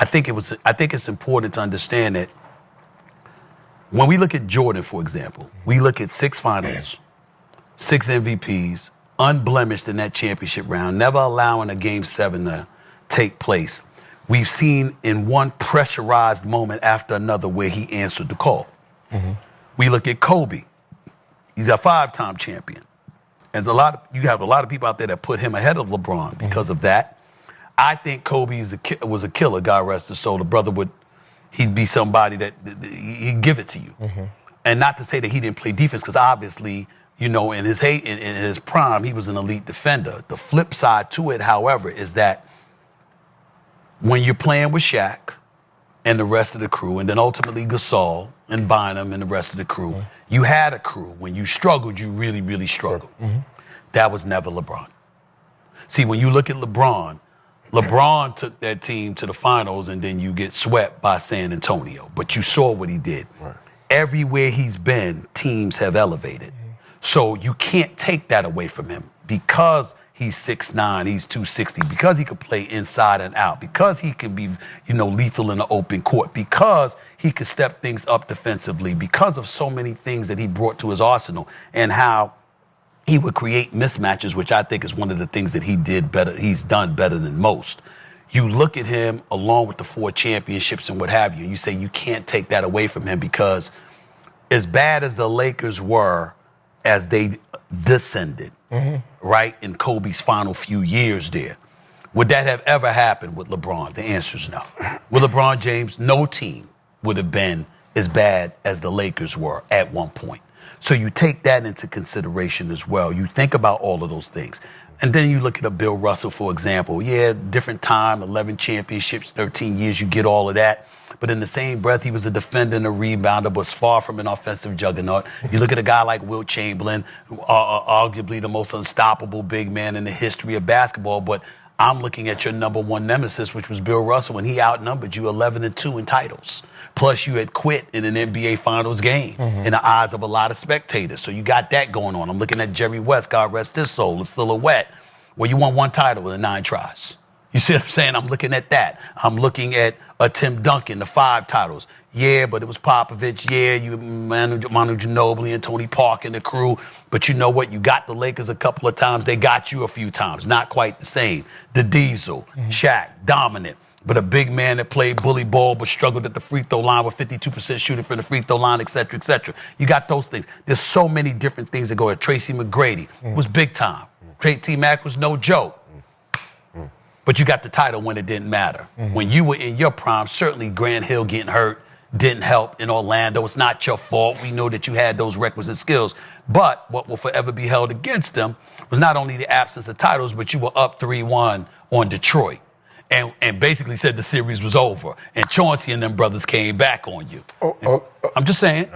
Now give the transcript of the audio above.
I think it's important to understand that when we look at Jordan, for example, we look at 6 finals, 6 MVPs, unblemished in that championship round, never allowing a Game 7 to take place. We've seen in one pressurized moment after another where he answered the call. Mm-hmm. We look at Kobe. He's a 5-time champion. And you have a lot of people out there that put him ahead of LeBron because of that. I think Kobe was a killer, God rest his soul. The brother he'd be somebody that he'd give it to you. Mm-hmm. And not to say that he didn't play defense, because obviously, in his prime, he was an elite defender. The flip side to it, however, is that when you're playing with Shaq and the rest of the crew, and then ultimately Gasol and Bynum and the rest of the crew, mm-hmm. you had a crew. When you struggled, you really, really struggled. Mm-hmm. That was never LeBron. See, when you look at LeBron took that team to the finals, and then you get swept by San Antonio. But you saw what he did. Right. Everywhere he's been, teams have elevated. Mm-hmm. So you can't take that away from him because he's 6'9", he's 260, because he could play inside and out, because he can be, lethal in the open court, because he could step things up defensively, because of so many things that he brought to his arsenal, and how he would create mismatches, which I think is one of the things that he's done better than most. You look at him along with the 4 championships and what have you, and you say you can't take that away from him, because as bad as the Lakers were as they descended, mm-hmm. right, in Kobe's final few years there, would that have ever happened with LeBron? The answer is no. With LeBron James, no team would have been as bad as the Lakers were at one point. So you take that into consideration as well. You think about all of those things. And then you look at a Bill Russell, for example. Yeah, different time, 11 championships, 13 years, you get all of that. But in the same breath, he was a defender and a rebounder, but far from an offensive juggernaut. You look at a guy like Wilt Chamberlain, arguably the most unstoppable big man in the history of basketball. But I'm looking at your number one nemesis, which was Bill Russell, and he outnumbered you 11-2 in titles. Plus, you had quit in an NBA Finals game mm-hmm. in the eyes of a lot of spectators. So you got that going on. I'm looking at Jerry West, God rest his soul, the silhouette, where you won 1 title in 9 tries. You see what I'm saying? I'm looking at that. I'm looking at Tim Duncan, the 5 titles. Yeah, but it was Popovich. Yeah, you Manu Ginobili and Tony Parker and the crew. But you know what? You got the Lakers a couple of times. They got you a few times. Not quite the same. The Diesel, mm-hmm. Shaq, dominant. But a big man that played bully ball but struggled at the free throw line with 52% shooting from the free throw line, et cetera, et cetera. You got those things. There's so many different things that go at. Tracy McGrady was big time. T-Mac was no joke. But you got the title when it didn't matter. Mm-hmm. When you were in your prime, certainly Grant Hill getting hurt didn't help in Orlando. It's not your fault. We know that you had those requisite skills. But what will forever be held against them was not only the absence of titles, but you were up 3-1 on Detroit. And basically said the series was over. And Chauncey and them brothers came back on you. I'm just saying.